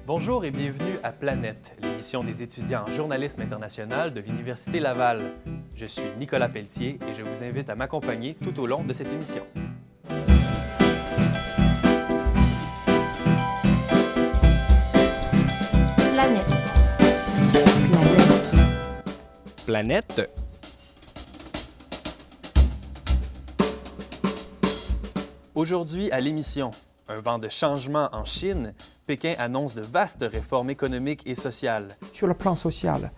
Bonjour et bienvenue à Planète, l'émission des étudiants en journalisme international de l'Université Laval. Je suis Nicolas Pelletier et je vous invite à m'accompagner tout au long de cette émission. Planète. Planète. Aujourd'hui à l'émission, un vent de changement en Chine, Pékin annonce de vastes réformes économiques et sociales. Sur le plan social,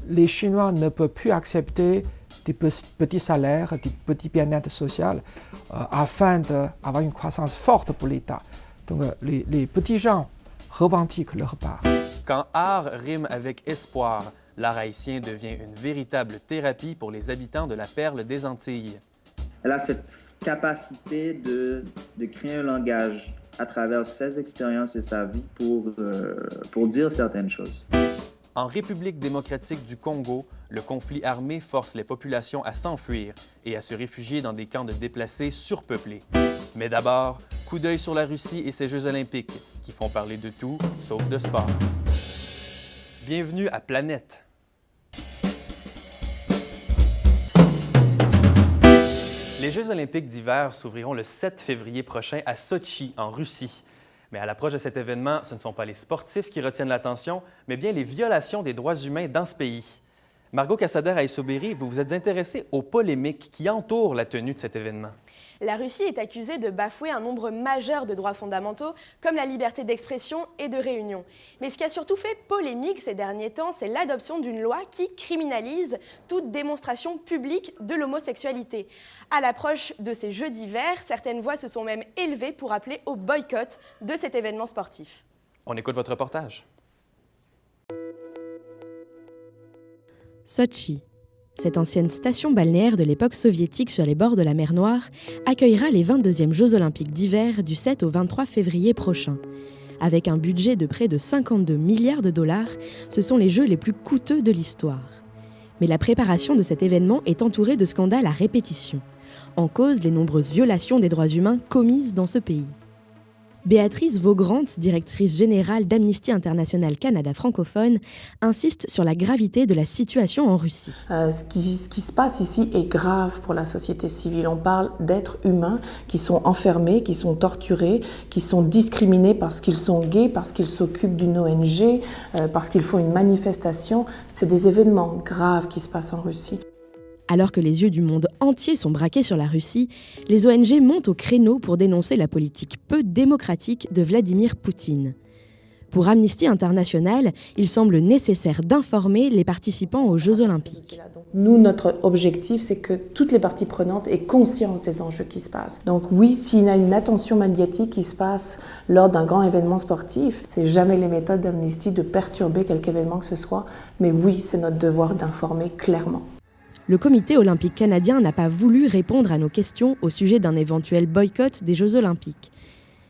les Chinois ne peuvent plus accepter des petits salaires, des petits bien-être social afin d'avoir une croissance forte pour l'État. Donc les petits gens revendiquent leur part. Quand art rime avec espoir, l'art haïtien devient une véritable thérapie pour les habitants de la perle des Antilles. Elle a cette capacité de créer un langage à travers ses expériences et sa vie pour dire certaines choses. En République démocratique du Congo, le conflit armé force les populations à s'enfuir et à se réfugier dans des camps de déplacés surpeuplés. Mais d'abord, coup d'œil sur la Russie et ses Jeux olympiques, qui font parler de tout, sauf de sport. Bienvenue à Planète. Les Jeux olympiques d'hiver s'ouvriront le 7 février prochain à Sotchi, en Russie. Mais à l'approche de cet événement, ce ne sont pas les sportifs qui retiennent l'attention, mais bien les violations des droits humains dans ce pays. Margot Cassader-Aïsobéry, vous vous êtes intéressée aux polémiques qui entourent la tenue de cet événement. La Russie est accusée de bafouer un nombre majeur de droits fondamentaux, comme la liberté d'expression et de réunion. Mais ce qui a surtout fait polémique ces derniers temps, c'est l'adoption d'une loi qui criminalise toute démonstration publique de l'homosexualité. À l'approche de ces Jeux d'hiver, certaines voix se sont même élevées pour appeler au boycott de cet événement sportif. On écoute votre reportage. Sotchi. Cette ancienne station balnéaire de l'époque soviétique sur les bords de la mer Noire accueillera les 22e Jeux olympiques d'hiver du 7 au 23 février prochain. Avec un budget de près de 52 milliards de dollars, ce sont les Jeux les plus coûteux de l'histoire. Mais la préparation de cet événement est entourée de scandales à répétition. En cause, les nombreuses violations des droits humains commises dans ce pays. Béatrice Vaugrant, directrice générale d'Amnesty International Canada francophone, insiste sur la gravité de la situation en Russie. Ce qui se passe ici est grave pour la société civile. On parle d'êtres humains qui sont enfermés, qui sont torturés, qui sont discriminés parce qu'ils sont gays, parce qu'ils s'occupent d'une ONG, parce qu'ils font une manifestation. C'est des événements graves qui se passent en Russie. Alors que les yeux du monde entier sont braqués sur la Russie, les ONG montent au créneau pour dénoncer la politique peu démocratique de Vladimir Poutine. Pour Amnesty International, il semble nécessaire d'informer les participants aux Jeux olympiques. Nous, notre objectif, c'est que toutes les parties prenantes aient conscience des enjeux qui se passent. Donc oui, s'il y a une attention médiatique qui se passe lors d'un grand événement sportif, c'est jamais les méthodes d'Amnesty de perturber quelque événement que ce soit, mais oui, c'est notre devoir d'informer clairement. Le Comité olympique canadien n'a pas voulu répondre à nos questions au sujet d'un éventuel boycott des Jeux olympiques.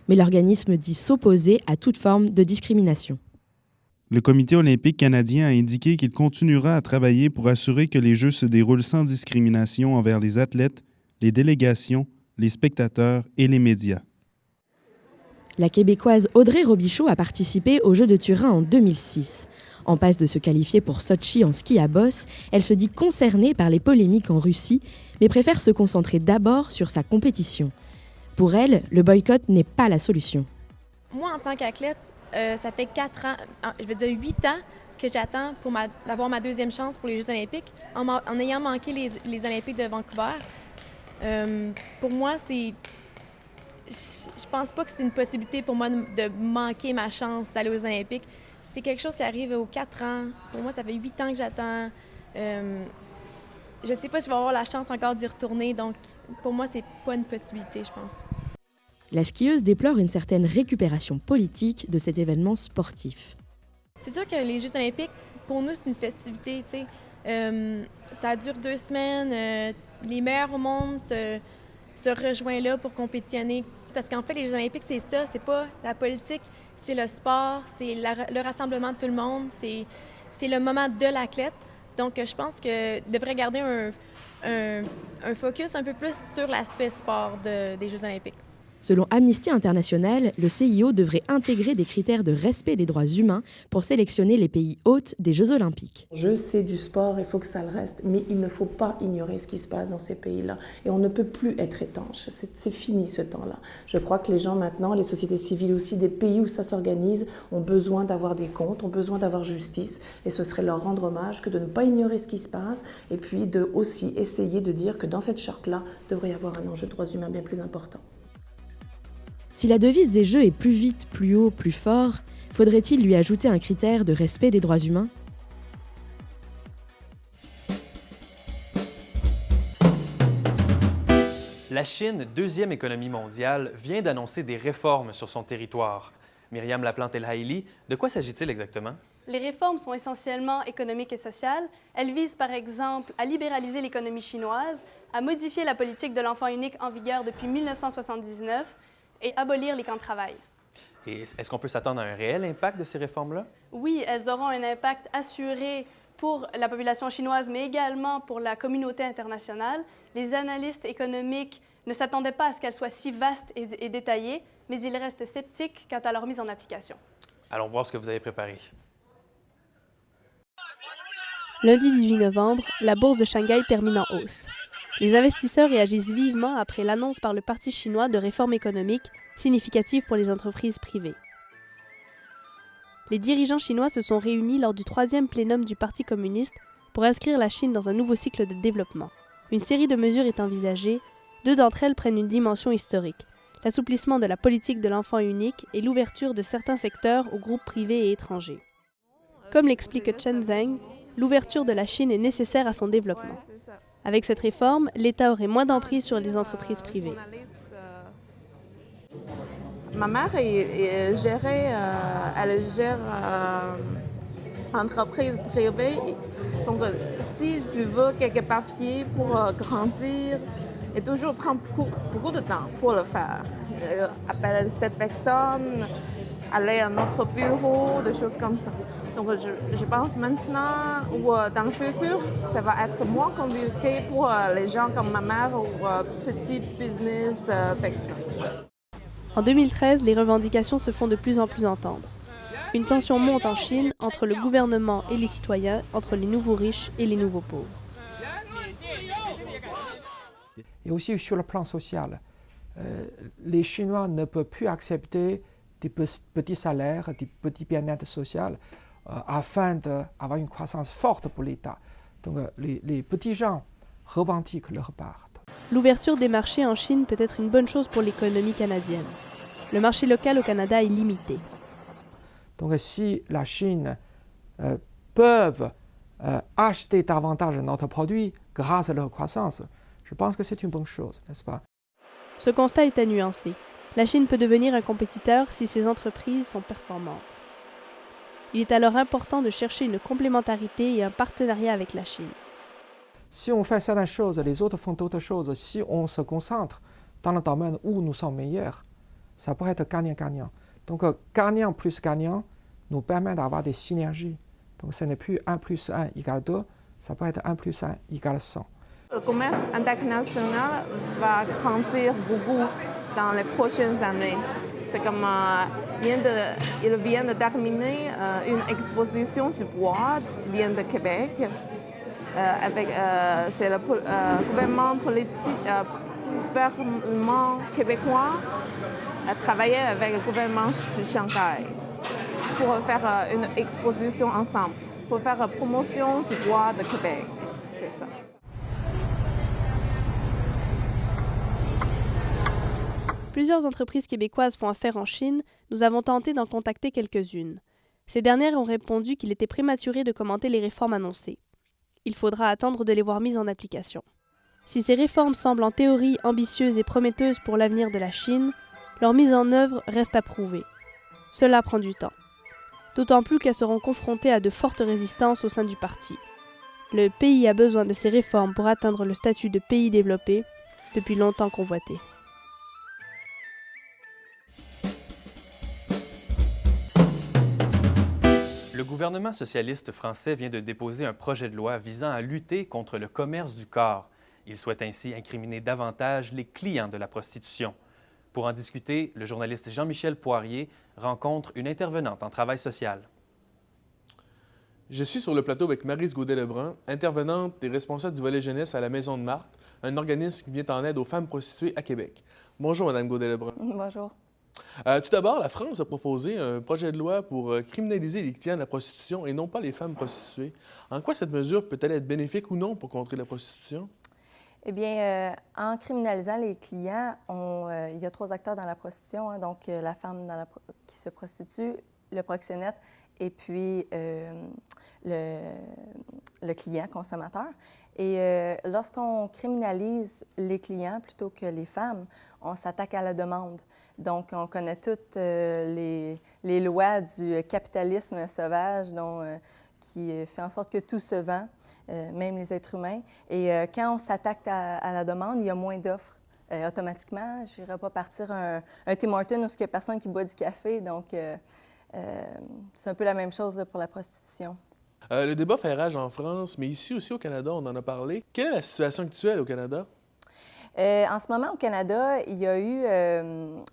Mais l'organisme dit s'opposer à toute forme de discrimination. Le Comité olympique canadien a indiqué qu'il continuera à travailler pour assurer que les Jeux se déroulent sans discrimination envers les athlètes, les délégations, les spectateurs et les médias. La Québécoise Audrey Robichaud a participé aux Jeux de Turin en 2006. En passe de se qualifier pour Sotchi en ski à bosse, elle se dit concernée par les polémiques en Russie, mais préfère se concentrer d'abord sur sa compétition. Pour elle, le boycott n'est pas la solution. Moi, en tant qu'athlète, ça fait 4 ans, je veux dire 8 ans que j'attends pour d'avoir ma deuxième chance pour les Jeux olympiques, en ayant manqué les Olympiques de Vancouver. Pour moi, je pense pas que c'est une possibilité pour moi de manquer ma chance d'aller aux Olympiques. C'est quelque chose qui arrive aux 4 ans. Pour moi, ça fait 8 ans que j'attends. Je ne sais pas si je vais avoir la chance encore d'y retourner. Donc, pour moi, c'est pas une possibilité, je pense. La skieuse déplore une certaine récupération politique de cet événement sportif. C'est sûr que les Jeux olympiques, pour nous, c'est une festivité. Tu sais. Ça dure 2 semaines. Les meilleurs au monde se rejoignent là pour compétitionner. Parce qu'en fait, les Jeux olympiques, c'est ça. C'est pas la politique. C'est le sport, c'est le rassemblement de tout le monde, c'est le moment de l'athlète. Donc, je pense que devrait garder un focus un peu plus sur l'aspect sport des Jeux olympiques. Selon Amnesty International, le CIO devrait intégrer des critères de respect des droits humains pour sélectionner les pays hôtes des Jeux olympiques. Je sais du sport, il faut que ça le reste, mais il ne faut pas ignorer ce qui se passe dans ces pays-là. Et on ne peut plus être étanche, c'est fini ce temps-là. Je crois que les gens maintenant, les sociétés civiles aussi, des pays où ça s'organise, ont besoin d'avoir des comptes, ont besoin d'avoir justice, et ce serait leur rendre hommage que de ne pas ignorer ce qui se passe, et puis de aussi essayer de dire que dans cette charte-là, devrait y avoir un enjeu de droits humains bien plus important. Si la devise des Jeux est plus vite, plus haut, plus fort, faudrait-il lui ajouter un critère de respect des droits humains ? La Chine, deuxième économie mondiale, vient d'annoncer des réformes sur son territoire. Myriam Laplante-El-Haïli, de quoi s'agit-il exactement? Les réformes sont essentiellement économiques et sociales. Elles visent par exemple à libéraliser l'économie chinoise, à modifier la politique de l'enfant unique en vigueur depuis 1979 et abolir les camps de travail. Et est-ce qu'on peut s'attendre à un réel impact de ces réformes-là? Oui, elles auront un impact assuré pour la population chinoise, mais également pour la communauté internationale. Les analystes économiques ne s'attendaient pas à ce qu'elles soient si vastes et détaillées, mais ils restent sceptiques quant à leur mise en application. Allons voir ce que vous avez préparé. Lundi 18 novembre, la bourse de Shanghai termine en hausse. Les investisseurs réagissent vivement après l'annonce par le Parti chinois de réformes économiques significatives pour les entreprises privées. Les dirigeants chinois se sont réunis lors du 3e plénum du Parti communiste pour inscrire la Chine dans un nouveau cycle de développement. Une série de mesures est envisagée, 2 d'entre elles prennent une dimension historique, l'assouplissement de la politique de l'enfant unique et l'ouverture de certains secteurs aux groupes privés et étrangers. Comme l'explique Chen Zheng, l'ouverture de la Chine est nécessaire à son développement. Avec cette réforme, l'État aurait moins d'emprise sur les entreprises privées. Ma mère elle gère entreprise privée. Donc, si tu veux quelques papiers pour grandir, et toujours prendre beaucoup de temps pour le faire. Appeler cette personne, aller à notre bureau, des choses comme ça. Donc, je pense maintenant ou dans le futur, ça va être moins compliqué pour les gens comme ma mère ou petits business personnes. En 2013, les revendications se font de plus en plus entendre. Une tension monte en Chine entre le gouvernement et les citoyens, entre les nouveaux riches et les nouveaux pauvres. Et aussi sur le plan social, les Chinois ne peuvent plus accepter des petits salaires, des petits bien-être social afin d'avoir une croissance forte pour l'État. Donc les petits gens revendiquent leur part. L'ouverture des marchés en Chine peut être une bonne chose pour l'économie canadienne. Le marché local au Canada est limité. Donc si la Chine peut acheter davantage notre produit grâce à leur croissance, je pense que c'est une bonne chose, n'est-ce pas? Ce constat est à nuancer. La Chine peut devenir un compétiteur si ses entreprises sont performantes. Il est alors important de chercher une complémentarité et un partenariat avec la Chine. Si on fait certaines choses, les autres font d'autres choses. Si on se concentre dans le domaine où nous sommes meilleurs, ça pourrait être gagnant-gagnant. Donc gagnant plus gagnant nous permet d'avoir des synergies. Donc ce n'est plus 1 plus 1 égale 2, ça peut être 1 plus 1 égale 100. Le commerce international va grandir beaucoup dans les prochaines années. C'est comme il vient de terminer une exposition du bois, vient de Québec. C'est le gouvernement québécois a travaillé avec le gouvernement de Shanghai pour faire une exposition ensemble, pour faire la promotion du bois de Québec. C'est ça. Plusieurs entreprises québécoises font affaire en Chine. Nous avons tenté d'en contacter quelques-unes. Ces dernières ont répondu qu'il était prématuré de commenter les réformes annoncées. Il faudra attendre de les voir mises en application. Si ces réformes semblent en théorie ambitieuses et prometteuses pour l'avenir de la Chine, leur mise en œuvre reste à prouver. Cela prend du temps. D'autant plus qu'elles seront confrontées à de fortes résistances au sein du parti. Le pays a besoin de ces réformes pour atteindre le statut de pays développé, depuis longtemps convoité. Le gouvernement socialiste français vient de déposer un projet de loi visant à lutter contre le commerce du corps. Il souhaite ainsi incriminer davantage les clients de la prostitution. Pour en discuter, le journaliste Jean-Michel Poirier rencontre une intervenante en travail social. Je suis sur le plateau avec Maryse Gaudet-Lebrun, intervenante et responsable du volet jeunesse à la Maison de Marthe, un organisme qui vient en aide aux femmes prostituées à Québec. Bonjour, Mme Gaudet-Lebrun. Bonjour. Tout d'abord, la France a proposé un projet de loi pour criminaliser les clients de la prostitution et non pas les femmes prostituées. En quoi cette mesure peut-elle être bénéfique ou non pour contrer la prostitution? Eh bien, en criminalisant les clients, il y a 3 acteurs dans la prostitution, hein, donc la femme qui se prostitue, le proxénète et puis le client consommateur. Et lorsqu'on criminalise les clients plutôt que les femmes, on s'attaque à la demande. Donc, on connaît toutes les lois du capitalisme sauvage qui fait en sorte que tout se vend, même les êtres humains. Et quand on s'attaque à la demande, il y a moins d'offres. Automatiquement, je n'irai pas partir un Tim Hortons où il n'y a personne qui boit du café. Donc, c'est un peu la même chose là, pour la prostitution. Le débat fait rage en France, mais ici aussi au Canada, on en a parlé. Quelle est la situation actuelle au Canada? En ce moment, au Canada, il y a eu...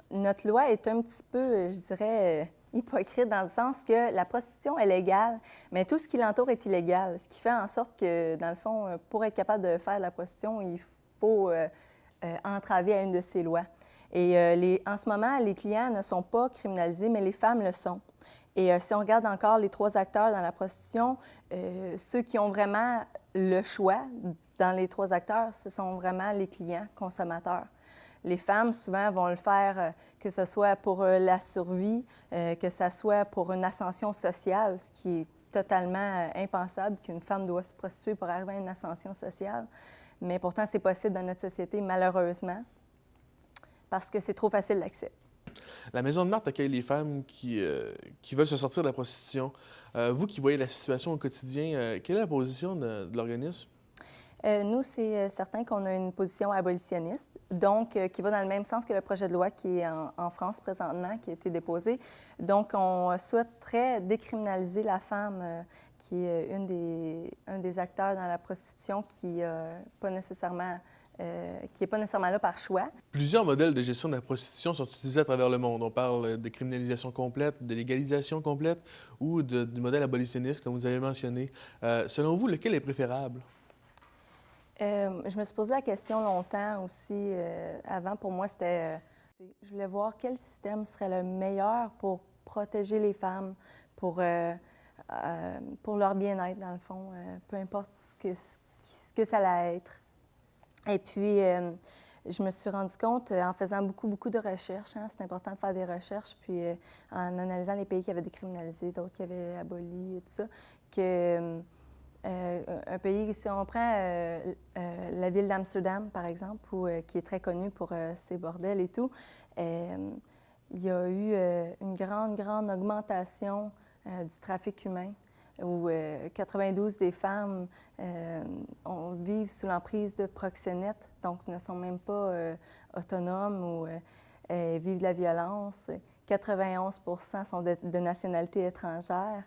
notre loi est un petit peu, je dirais, hypocrite dans le sens que la prostitution est légale, mais tout ce qui l'entoure est illégal. Ce qui fait en sorte que, dans le fond, pour être capable de faire de la prostitution, il faut entraver à une de ces lois. Et en ce moment, les clients ne sont pas criminalisés, mais les femmes le sont. Et si on regarde encore les 3 acteurs dans la prostitution, ceux qui ont vraiment le choix dans les 3 acteurs, ce sont vraiment les clients consommateurs. Les femmes, souvent, vont le faire, que ce soit pour la survie, que ce soit pour une ascension sociale, ce qui est totalement impensable qu'une femme doit se prostituer pour arriver à une ascension sociale. Mais pourtant, c'est possible dans notre société, malheureusement, parce que c'est trop facile d'accès. La Maison de Marthe accueille les femmes qui veulent se sortir de la prostitution. Vous qui voyez la situation au quotidien, quelle est la position de l'organisme? Nous, c'est certain qu'on a une position abolitionniste, donc qui va dans le même sens que le projet de loi qui est en France présentement, qui a été déposé. Donc, on souhaiterait décriminaliser la femme qui est un des acteurs dans la prostitution qui n'est pas nécessairement là par choix. Plusieurs modèles de gestion de la prostitution sont utilisés à travers le monde. On parle de criminalisation complète, de légalisation complète ou du modèle abolitionniste, comme vous avez mentionné. Selon vous, lequel est préférable? Je me suis posé la question longtemps aussi. Avant, pour moi, c'était... je voulais voir quel système serait le meilleur pour protéger les femmes, pour leur bien-être, dans le fond, peu importe ce que ça allait être. Et puis, je me suis rendu compte, en faisant beaucoup de recherches, hein, c'est important de faire des recherches, puis en analysant les pays qui avaient décriminalisé, d'autres qui avaient aboli et tout ça, que un pays, si on prend la ville d'Amsterdam, par exemple, qui est très connue pour ses bordels et tout, il y a eu une grande augmentation du trafic humain, où 92 des femmes vivent sous l'emprise de proxénètes, donc ne sont même pas autonomes ou vivent de la violence. 91 sont de nationalité étrangère.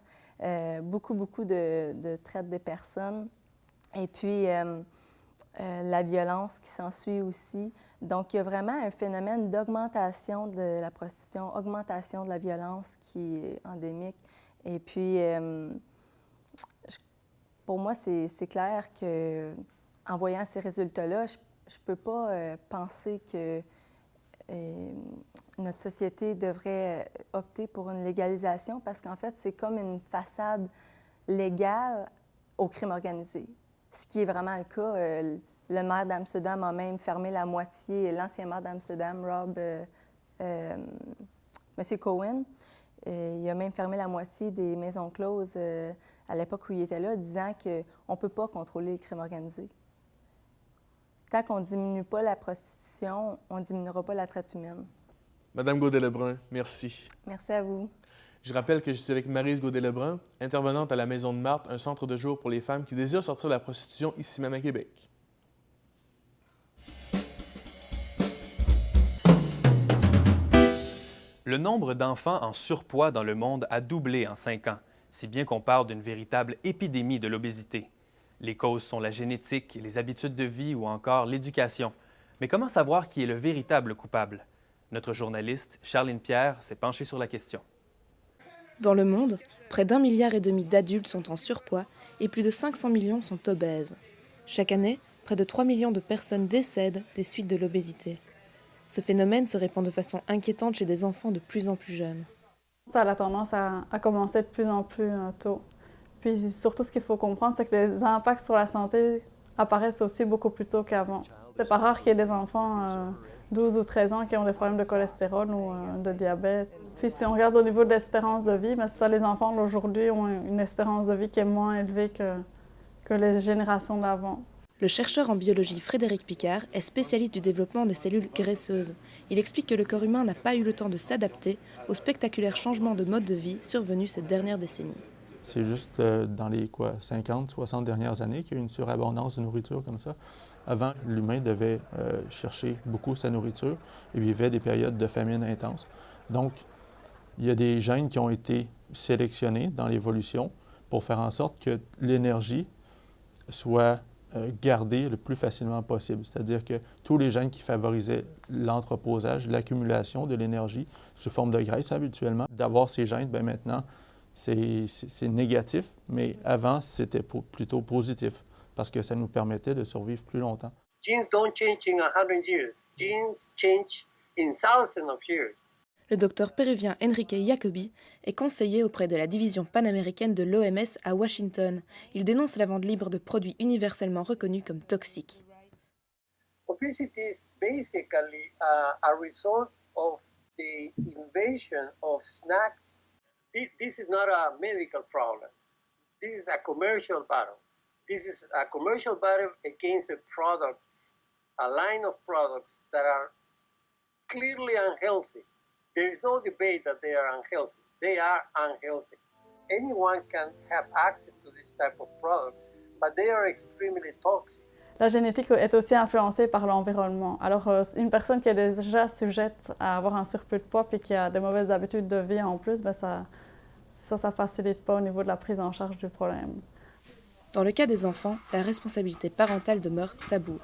Beaucoup de traite des personnes. Et puis, la violence qui s'ensuit aussi. Donc, il y a vraiment un phénomène d'augmentation de la prostitution, augmentation de la violence qui est endémique. Et puis, pour moi, c'est clair qu'en voyant ces résultats-là, je ne peux pas penser que notre société devrait opter pour une légalisation parce qu'en fait, c'est comme une façade légale au crime organisé. Ce qui est vraiment le cas. Le maire d'Amsterdam a même fermé la moitié, l'ancien maire d'Amsterdam, M. Cohen, il a même fermé la moitié des maisons closes à l'époque où il était là, disant qu'on ne peut pas contrôler le crime organisé. Tant qu'on ne diminue pas la prostitution, on ne diminuera pas la traite humaine. Madame Gaudet-Lebrun, merci. Merci à vous. Je rappelle que je suis avec Maryse Gaudet-Lebrun, intervenante à la Maison de Marthe, un centre de jour pour les femmes qui désirent sortir de la prostitution ici même à Québec. Le nombre d'enfants en surpoids dans le monde a doublé en 5 ans, si bien qu'on parle d'une véritable épidémie de l'obésité. Les causes sont la génétique, les habitudes de vie ou encore l'éducation. Mais comment savoir qui est le véritable coupable? Notre journaliste, Charline Pierre, s'est penchée sur la question. Dans le monde, près d'1,5 milliard d'adultes sont en surpoids et plus de 500 millions sont obèses. Chaque année, près de 3 millions de personnes décèdent des suites de l'obésité. Ce phénomène se répand de façon inquiétante chez des enfants de plus en plus jeunes. Ça a la tendance à commencer de plus en plus tôt. Puis surtout, ce qu'il faut comprendre, c'est que les impacts sur la santé apparaissent aussi beaucoup plus tôt qu'avant. C'est pas rare qu'il y ait des enfants 12 ou 13 ans qui ont des problèmes de cholestérol ou de diabète. Puis si on regarde au niveau de l'espérance de vie, c'est ça, les enfants d'aujourd'hui ont une espérance de vie qui est moins élevée que les générations d'avant. Le chercheur en biologie Frédéric Picard est spécialiste du développement des cellules graisseuses. Il explique que le corps humain n'a pas eu le temps de s'adapter aux spectaculaires changements de mode de vie survenus ces dernières décennies. C'est juste dans les 50, 60 dernières années qu'il y a eu une surabondance de nourriture comme ça. Avant, l'humain devait chercher beaucoup sa nourriture et vivait des périodes de famine intense. Donc, il y a des gènes qui ont été sélectionnés dans l'évolution pour faire en sorte que l'énergie soit gardée le plus facilement possible. C'est-à-dire que tous les gènes qui favorisaient l'entreposage, l'accumulation de l'énergie sous forme de graisse habituellement, d'avoir ces gènes, bien maintenant, c'est négatif, mais avant, c'était plutôt positif parce que ça nous permettait de survivre plus longtemps. Genes don't change in 100 years. Genes change in thousands of years. Le docteur péruvien Enrique Jacobi est conseiller auprès de la division panaméricaine de l'OMS à Washington. Il dénonce la vente libre de produits universellement reconnus comme toxiques. Obesity is basically a result of the invasion of snacks. This is not a medical problem. This is a commercial battle. This is a commercial battle against a product, a line of products that are clearly unhealthy. There is no debate that they are unhealthy. They are unhealthy. Anyone can have access to this type of products, but they are extremely toxic. La génétique est aussi influencée par l'environnement. Alors, une personne qui est déjà sujette à avoir un surplus de poids et qui a des mauvaises habitudes de vie en plus, bien ça facilite pas au niveau de la prise en charge du problème. Dans le cas des enfants, la responsabilité parentale demeure taboue.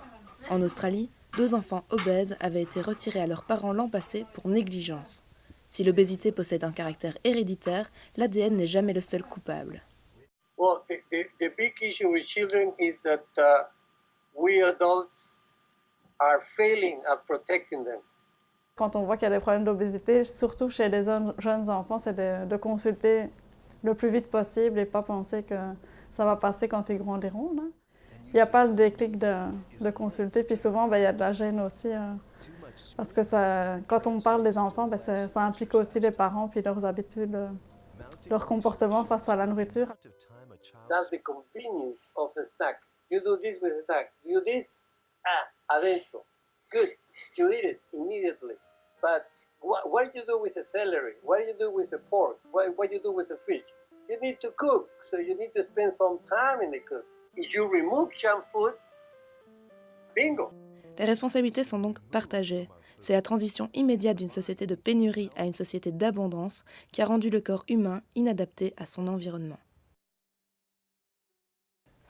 En Australie, 2 enfants obèses avaient été retirés à leurs parents l'an passé pour négligence. Si l'obésité possède un caractère héréditaire, l'ADN n'est jamais le seul coupable. Well, the big issue with children is that we adults are failing at protecting them. Quand on voit qu'il y a des problèmes d'obésité, surtout chez les jeunes enfants, c'est de consulter le plus vite possible et pas penser que ça va passer quand ils grandiront. Là. Il n'y a pas le déclic de consulter. Puis souvent, il y a de la gêne aussi. Parce que quand on parle des enfants, ça implique aussi les parents puis leurs habitudes, leur comportement face à la nourriture. That's the convenience of a snack. You do this with a snack. You do this, adentro. Good. You eat it immediately. But what do you do with a celery? What do you do with a pork? What do you do with a fish? You need to cook, so you need to spend some time in the cook. If you remove junk food, bingo. Les responsabilités sont donc partagées. C'est la transition immédiate d'une société de pénurie à une société d'abondance qui a rendu le corps humain inadapté à son environnement.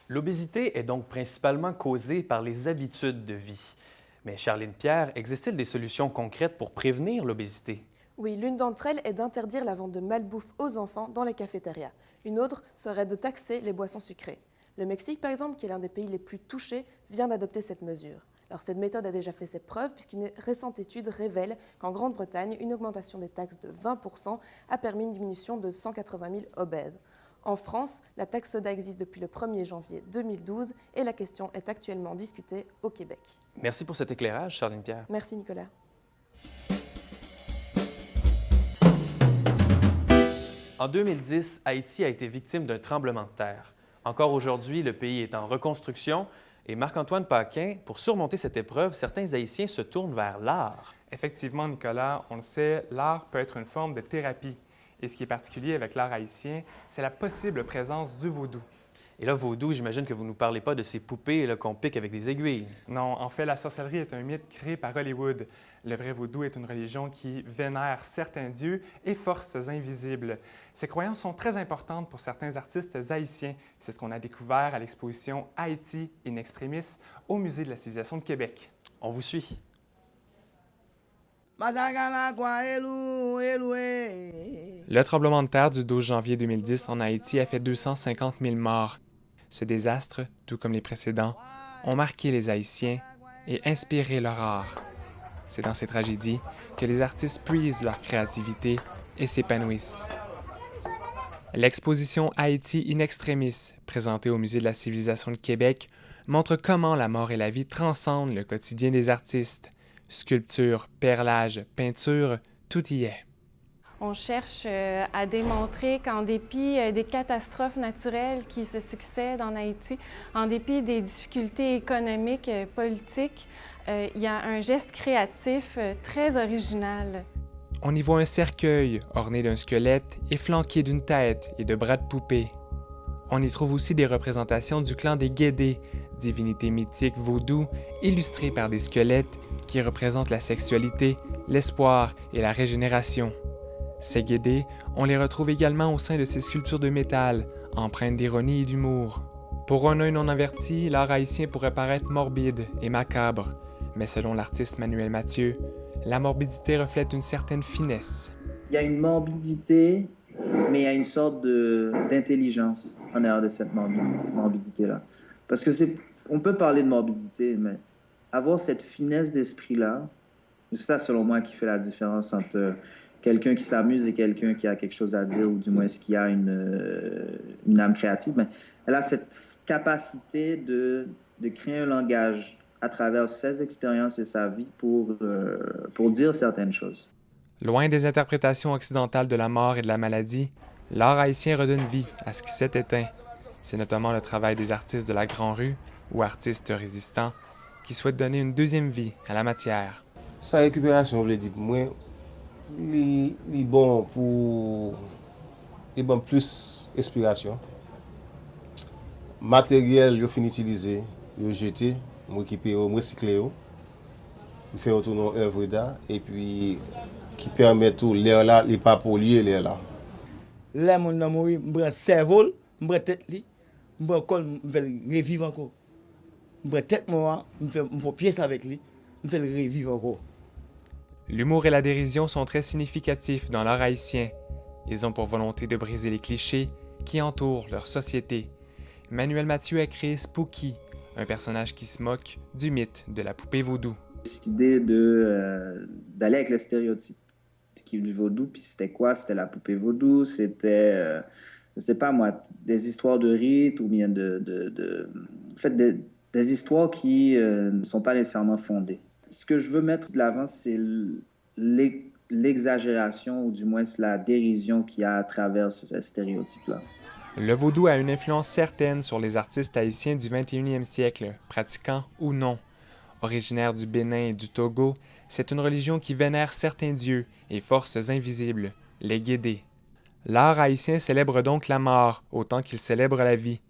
L'obésité est donc principalement causée par les habitudes de vie. Mais Charline Pierre, existe-t-il des solutions concrètes pour prévenir l'obésité? Oui, l'une d'entre elles est d'interdire la vente de malbouffe aux enfants dans les cafétérias. Une autre serait de taxer les boissons sucrées. Le Mexique, par exemple, qui est l'un des pays les plus touchés, vient d'adopter cette mesure. Alors, cette méthode a déjà fait ses preuves puisqu'une récente étude révèle qu'en Grande-Bretagne, une augmentation des taxes de 20% a permis une diminution de 180 000 obèses. En France, la taxe soda existe depuis le 1er janvier 2012 et la question est actuellement discutée au Québec. Merci pour cet éclairage, Charline Pierre. Merci, Nicolas. En 2010, Haïti a été victime d'un tremblement de terre. Encore aujourd'hui, le pays est en reconstruction et Marc-Antoine Paquin, pour surmonter cette épreuve, certains Haïtiens se tournent vers l'art. Effectivement, Nicolas, on le sait, l'art peut être une forme de thérapie. Et ce qui est particulier avec l'art haïtien, c'est la possible présence du vaudou. Et là, vaudou, j'imagine que vous ne nous parlez pas de ces poupées qu'on pique avec des aiguilles. Non, en fait, la sorcellerie est un mythe créé par Hollywood. Le vrai vaudou est une religion qui vénère certains dieux et forces invisibles. Ces croyances sont très importantes pour certains artistes haïtiens. C'est ce qu'on a découvert à l'exposition Haïti in Extremis au Musée de la civilisation de Québec. On vous suit. Le tremblement de terre du 12 janvier 2010 en Haïti a fait 250 000 morts. Ce désastre, tout comme les précédents, ont marqué les Haïtiens et inspiré leur art. C'est dans ces tragédies que les artistes puisent leur créativité et s'épanouissent. L'exposition Haïti in extremis, présentée au Musée de la civilisation de Québec, montre comment la mort et la vie transcendent le quotidien des artistes. Sculpture, perlage, peinture, tout y est. On cherche à démontrer qu'en dépit des catastrophes naturelles qui se succèdent en Haïti, en dépit des difficultés économiques, politiques, il y a un geste créatif très original. On y voit un cercueil orné d'un squelette et flanqué d'une tête et de bras de poupée. On y trouve aussi des représentations du clan des Guédés, divinités mythiques vaudou illustrées par des squelettes qui représentent la sexualité, l'espoir et la régénération. Ces Guédés, on les retrouve également au sein de ces sculptures de métal, empreintes d'ironie et d'humour. Pour un œil non averti, l'art haïtien pourrait paraître morbide et macabre, mais selon l'artiste Manuel Mathieu, la morbidité reflète une certaine finesse. Il y a une morbidité, mais il y a une sorte d'intelligence en arrière de cette morbidité-là. Parce que on peut parler de morbidité, mais avoir cette finesse d'esprit-là, c'est ça, selon moi, qui fait la différence entre quelqu'un qui s'amuse et quelqu'un qui a quelque chose à dire, ou du moins qui a une âme créative. Mais elle a cette capacité de créer un langage à travers ses expériences et sa vie pour dire certaines choses. Loin des interprétations occidentales de la mort et de la maladie, l'art haïtien redonne vie à ce qui s'est éteint. C'est notamment le travail des artistes de la Grand-Rue ou artistes résistants qui souhaitent donner une deuxième vie à la matière. Sa récupération, je dis, moi, il est bon pour plus inspiration. Matériel, il fin utilisé, il jeté, moi équipé, moi recyclé, il fait autour de œuvre d'art et puis qui permet tout l'air là, il pas polluer l'air là. Là mon nan mourir, m'prend cerveau, m'prend tête li, m'prend col, m'fait revivre encore. M'prend tête moi, m'fait pièce avec lui, m'fait revivre encore. L'humour et la dérision sont très significatifs dans l'art haïtien. Ils ont pour volonté de briser les clichés qui entourent leur société. Manuel Mathieu a créé Spooky, un personnage qui se moque du mythe de la poupée vaudou. J'ai décidé d'aller avec le stéréotype du vaudou, puis c'était quoi? C'était la poupée vaudou, c'était, je sais pas moi, des histoires de rites ou bien en fait, des histoires qui ne sont pas nécessairement fondées. Ce que je veux mettre de l'avant, c'est l'exagération, ou du moins la dérision qu'il y a à travers ce stéréotype-là. Le vaudou a une influence certaine sur les artistes haïtiens du 21e siècle, pratiquants ou non. Originaire du Bénin et du Togo, c'est une religion qui vénère certains dieux et forces invisibles, les Guédés. L'art haïtien célèbre donc la mort autant qu'il célèbre la vie.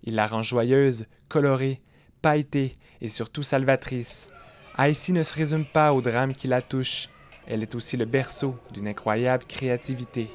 Il la rend joyeuse, colorée, pailletée et surtout salvatrice. Haïti ne se résume pas au drame qui la touche. Elle est aussi le berceau d'une incroyable créativité.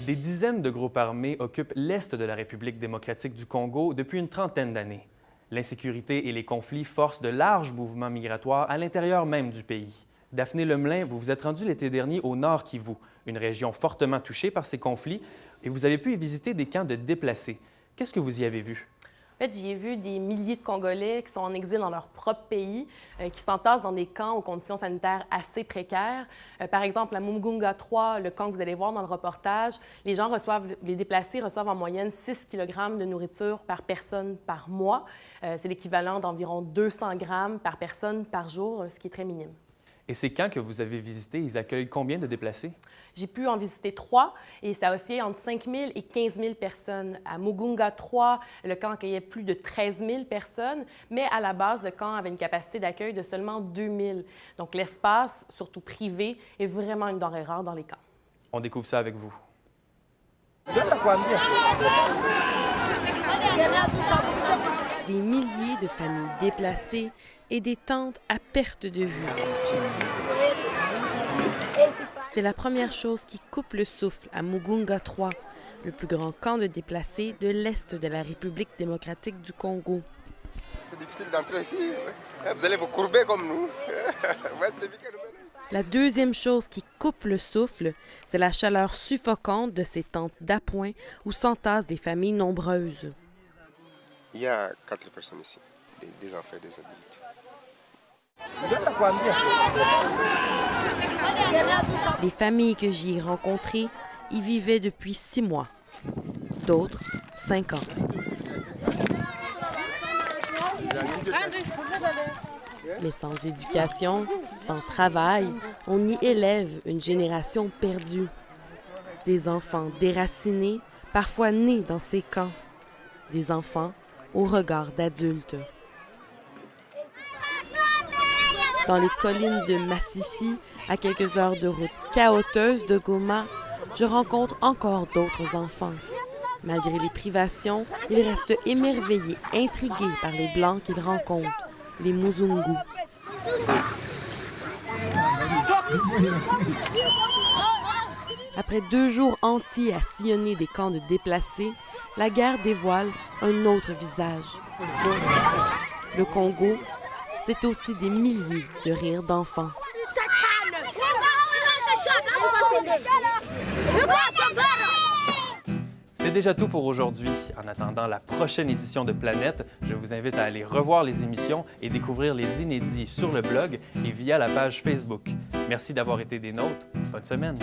Des dizaines de groupes armés occupent l'est de la République démocratique du Congo depuis une trentaine d'années. L'insécurité et les conflits forcent de larges mouvements migratoires à l'intérieur même du pays. Daphné Lemelin, vous vous êtes rendu l'été dernier au Nord Kivu, une région fortement touchée par ces conflits, et vous avez pu y visiter des camps de déplacés. Qu'est-ce que vous y avez vu? En fait, j'y ai vu des milliers de Congolais qui sont en exil dans leur propre pays, qui s'entassent dans des camps aux conditions sanitaires assez précaires. Par exemple, à Mugunga 3, le camp que vous allez voir dans le reportage, les déplacés reçoivent en moyenne 6 kg de nourriture par personne par mois. C'est l'équivalent d'environ 200 grammes par personne par jour, ce qui est très minime. Et ces camps que vous avez visités, ils accueillent combien de déplacés? J'ai pu en visiter 3 et ça oscillait entre 5 000 et 15 000 personnes. À Mugunga 3, le camp accueillait plus de 13 000 personnes, mais à la base, le camp avait une capacité d'accueil de seulement 2 000. Donc l'espace, surtout privé, est vraiment une denrée rare dans les camps. On découvre ça avec vous. Des milliers de familles déplacées et des tentes à perte de vue. C'est la première chose qui coupe le souffle à Mugunga 3, le plus grand camp de déplacés de l'Est de la République démocratique du Congo. c'est difficile d'entrer ici. Vous allez vous courber comme nous. La deuxième chose qui coupe le souffle, c'est la chaleur suffocante de ces tentes d'appoint où s'entassent des familles nombreuses. Il y a 4 personnes ici, des enfants et des adultes. Les familles que j'y ai rencontrées y vivaient depuis 6 mois, d'autres 5 ans. Mais sans éducation, sans travail, on y élève une génération perdue. Des enfants déracinés, parfois nés dans ces camps. Des enfants au regard d'adultes. Dans les collines de Massissi, à quelques heures de route chaoteuse de Goma, je rencontre encore d'autres enfants. Malgré les privations, ils restent émerveillés, intrigués par les Blancs qu'ils rencontrent, les Muzungu. Après 2 jours entiers à sillonner des camps de déplacés, la guerre dévoile un autre visage. Le Congo, c'est aussi des milliers de rires d'enfants. C'est déjà tout pour aujourd'hui. En attendant la prochaine édition de Planète, je vous invite à aller revoir les émissions et découvrir les inédits sur le blog et via la page Facebook. Merci d'avoir été des nôtres. Bonne semaine.